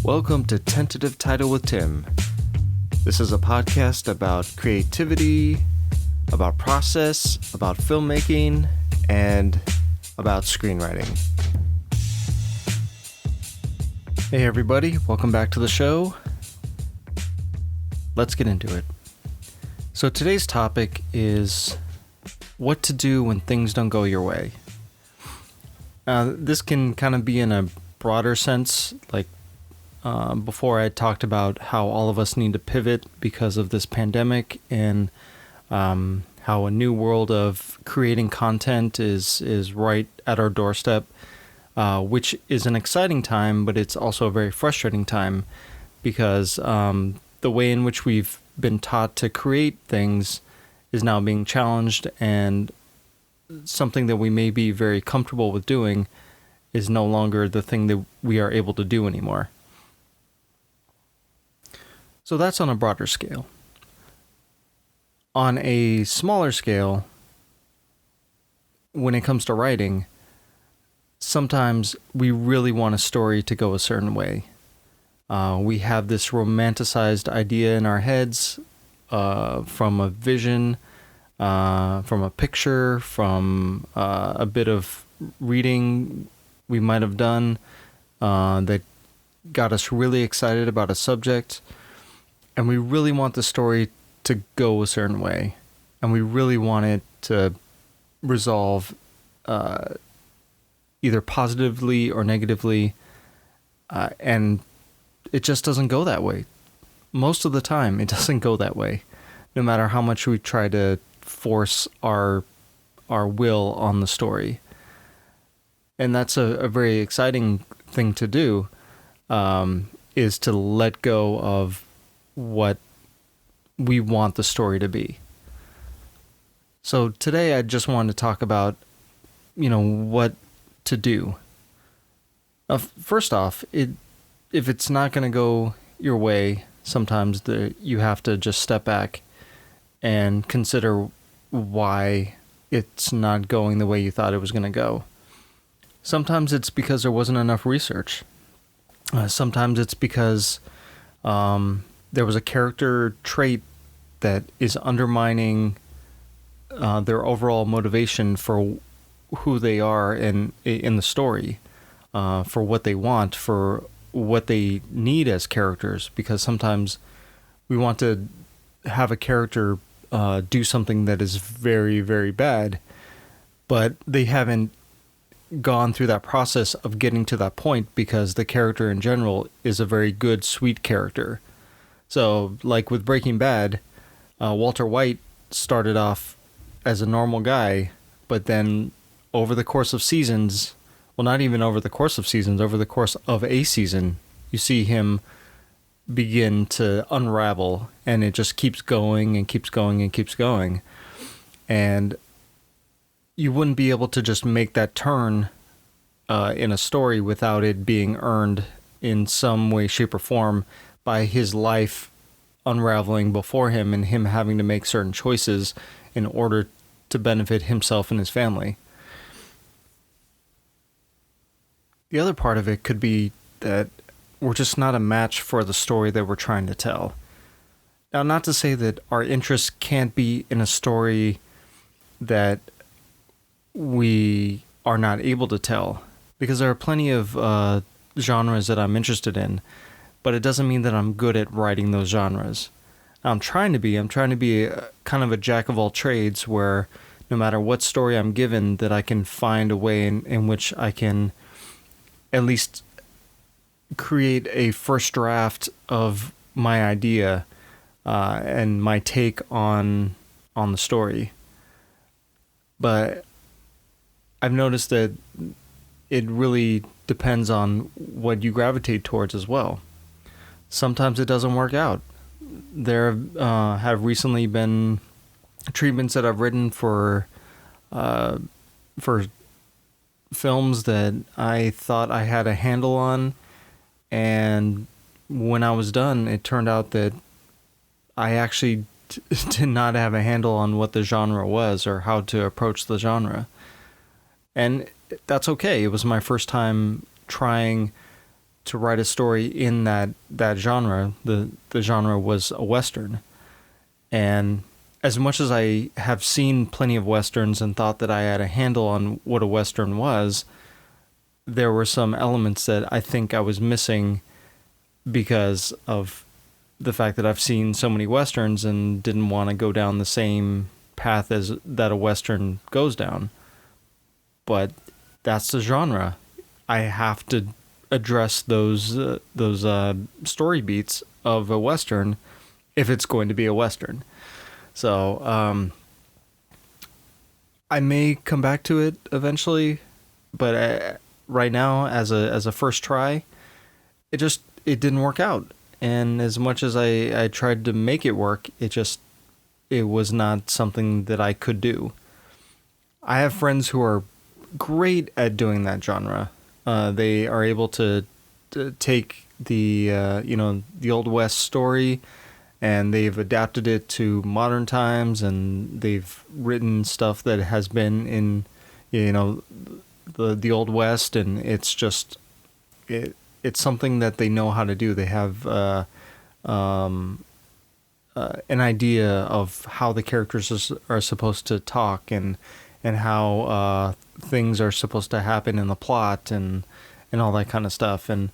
Welcome to Tentative Title with Tim. This is a podcast about creativity, about process, about filmmaking, and about screenwriting. Hey everybody, welcome back to the show. Let's get into it. So today's topic is what to do when things don't go your way. This can kind of be in a broader sense, like before I talked about how all of us need to pivot because of this pandemic and how a new world of creating content is right at our doorstep, which is an exciting time, but it's also a very frustrating time because the way in which we've been taught to create things is now being challenged, and something that we may be very comfortable with doing is no longer the thing that we are able to do anymore. So that's on a broader scale. On a smaller scale, when it comes to writing, sometimes we really want a story to go a certain way. We have this romanticized idea in our heads from a vision, from a picture, from a bit of reading we might have done that got us really excited about a subject. And we really want the story to go a certain way. And we really want it to resolve either positively or negatively. And it just doesn't go that way. Most of the time, it doesn't go that way. No matter how much we try to force our will on the story. And that's a very exciting thing to do, is to let go of what we want the story to be. So today I just wanted to talk about, what to do. First off, if it's not going to go your way, sometimes you have to just step back and consider why it's not going the way you thought it was going to go. Sometimes it's because there wasn't enough research. Sometimes it's because there was a character trait that is undermining their overall motivation for who they are in the story, for what they want, for what they need as characters. Because sometimes we want to have a character do something that is very, very bad, but they haven't gone through that process of getting to that point because the character in general is a very good, sweet character. So, like with Breaking Bad, Walter White started off as a normal guy, but then over the course of seasons, well, not even over the course of seasons, over the course of a season, you see him begin to unravel, and it just keeps going and keeps going and keeps going. And you wouldn't be able to just make that turn in a story without it being earned in some way, shape, or form by his life unraveling before him and him having to make certain choices in order to benefit himself and his family. The other part of it could be that we're just not a match for the story that we're trying to tell. Now, not to say that our interest can't be in a story that we are not able to tell, because there are plenty of genres that I'm interested in, but it doesn't mean that I'm good at writing those genres. I'm trying to be kind of a jack of all trades, where no matter what story I'm given, that I can find a way in which I can at least create a first draft of my idea and my take on the story. But I've noticed that it really depends on what you gravitate towards as well. Sometimes it doesn't work out. There have recently been treatments that I've written for films that I thought I had a handle on, and when I was done, it turned out that I actually did not have a handle on what the genre was or how to approach the genre. And that's okay. It was my first time trying to write a story in that genre. The genre was a Western. And as much as I have seen plenty of Westerns and thought that I had a handle on what a Western was, there were some elements that I think I was missing because of the fact that I've seen so many Westerns and didn't want to go down the same path as that a Western goes down. But that's the genre. I have to address those story beats of a Western if it's going to be a Western. So I may come back to it eventually, but right now, as a first try, it didn't work out. And as much as I tried to make it work, it was not something that I could do. I have friends who are great at doing that genre. They are able to take the the Old West story, and they've adapted it to modern times, and they've written stuff that has been in the Old West, and it's just it's something that they know how to do. They have an idea of how the characters are supposed to talk, and how things are supposed to happen in the plot, and all that kind of stuff. And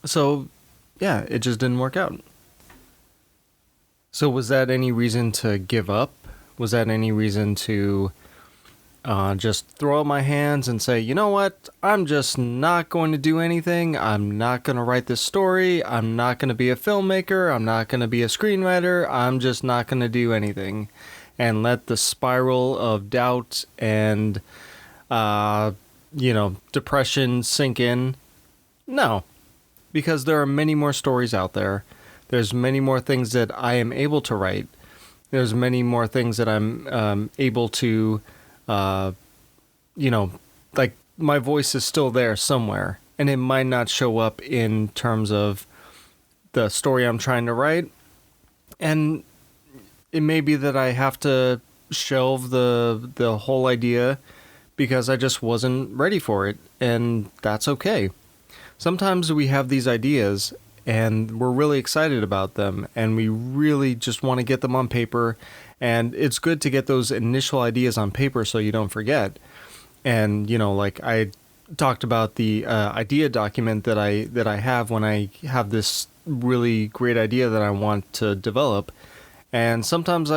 so yeah, it just didn't work out. So was that any reason to give up? Was that any reason to just throw up my hands and say, you know what, I'm just not going to do anything. I'm not going to write this story. I'm not going to be a filmmaker. I'm not going to be a screenwriter. I'm just not going to do anything, and let the spiral of doubt and depression sink in? No, because there are many more stories out there. There's many more things that I am able to write. There's many more things that I'm able to, like, my voice is still there somewhere, and it might not show up in terms of the story I'm trying to write. And it may be that I have to shelve the whole idea because I just wasn't ready for it, and that's okay. Sometimes we have these ideas and we're really excited about them, and we really just want to get them on paper, and it's good to get those initial ideas on paper so you don't forget. And like I talked about the idea document that I have when I have this really great idea that I want to develop, and sometimes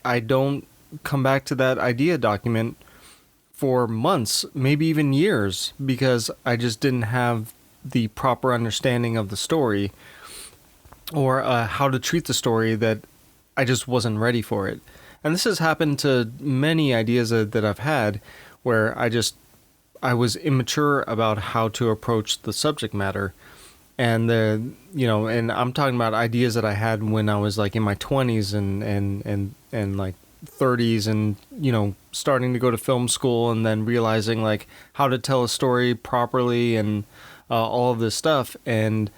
I don't come back to that idea document for months, maybe even years, because I just didn't have the proper understanding of the story, or how to treat the story, that I just wasn't ready for it. And this has happened to many ideas that I've had, where I was immature about how to approach the subject matter. And and I'm talking about ideas that I had when I was like in my 20s and like 30s, and starting to go to film school, and then realizing like how to tell a story properly, and all of this stuff. And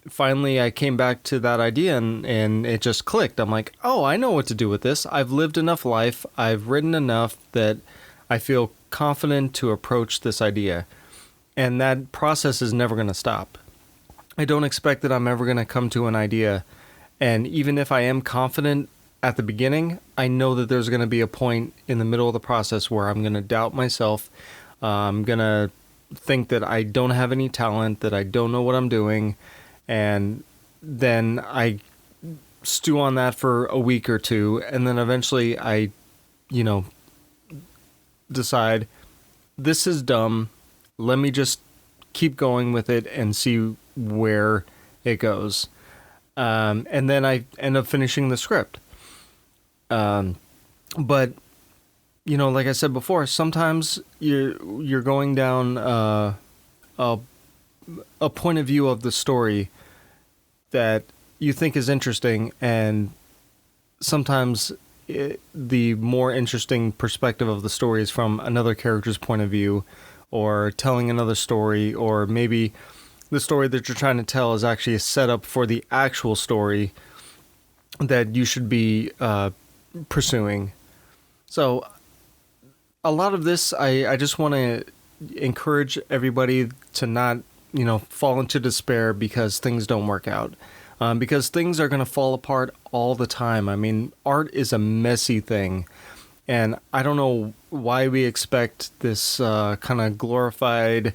finally I came back to that idea, and it just clicked. I'm like, oh, I know what to do with this. I've lived enough life, I've written enough, that I feel confident to approach this idea. And that process is never going to stop. I don't expect that I'm ever going to come to an idea, and even if I am confident at the beginning, I know that there's going to be a point in the middle of the process where I'm going to doubt myself. I'm going to think that I don't have any talent, that I don't know what I'm doing, and then I stew on that for a week or two, and then eventually I, decide, this is dumb, let me just keep going with it and see where it goes. And then I end up finishing the script. But like I said before, sometimes you're going down a point of view of the story that you think is interesting, and sometimes the more interesting perspective of the story is from another character's point of view, or telling another story, or maybe the story that you're trying to tell is actually a setup for the actual story that you should be pursuing. So a lot of this, I just want to encourage everybody to not, fall into despair because things don't work out. Because things are going to fall apart all the time. I mean, art is a messy thing. And I don't know why we expect this kind of glorified,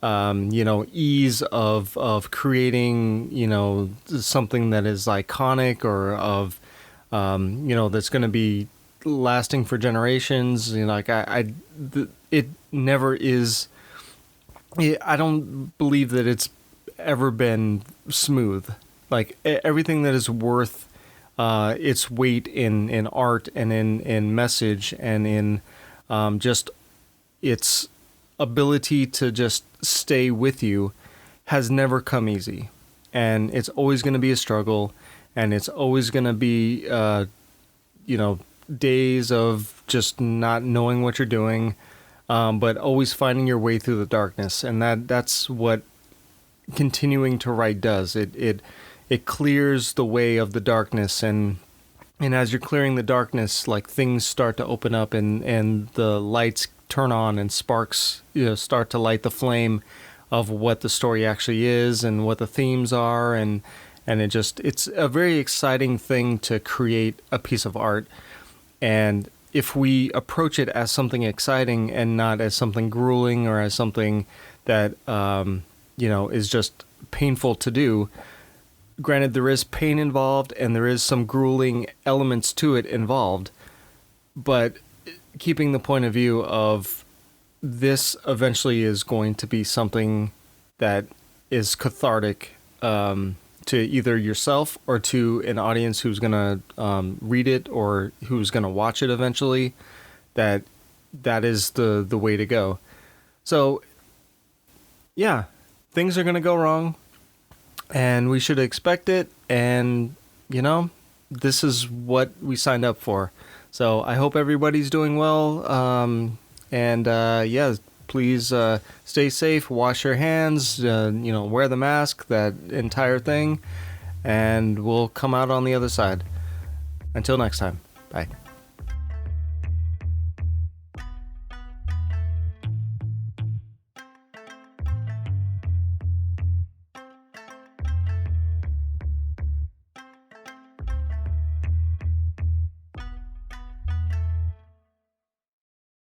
ease of creating, something that is iconic or of, that's going to be lasting for generations. It never is. I don't believe that it's ever been smooth. Like everything that is worth its weight in art and in message and in just its ability to just stay with you has never come easy. And it's always going to be a struggle, and it's always going to be, days of just not knowing what you're doing, but always finding your way through the darkness. And that's what continuing to write does. It clears the way of the darkness, and as you're clearing the darkness, like things start to open up, and the lights turn on, and sparks start to light the flame of what the story actually is and what the themes are, and it's a very exciting thing to create a piece of art. And if we approach it as something exciting and not as something grueling or as something that is just painful to do. Granted, there is pain involved and there is some grueling elements to it involved, but keeping the point of view of this eventually is going to be something that is cathartic to either yourself or to an audience who's going to read it or who's going to watch it eventually, that is the way to go. So, yeah, things are going to go wrong. And we should expect it, and, this is what we signed up for. So I hope everybody's doing well, please stay safe, wash your hands, wear the mask, that entire thing, and we'll come out on the other side. Until next time, bye.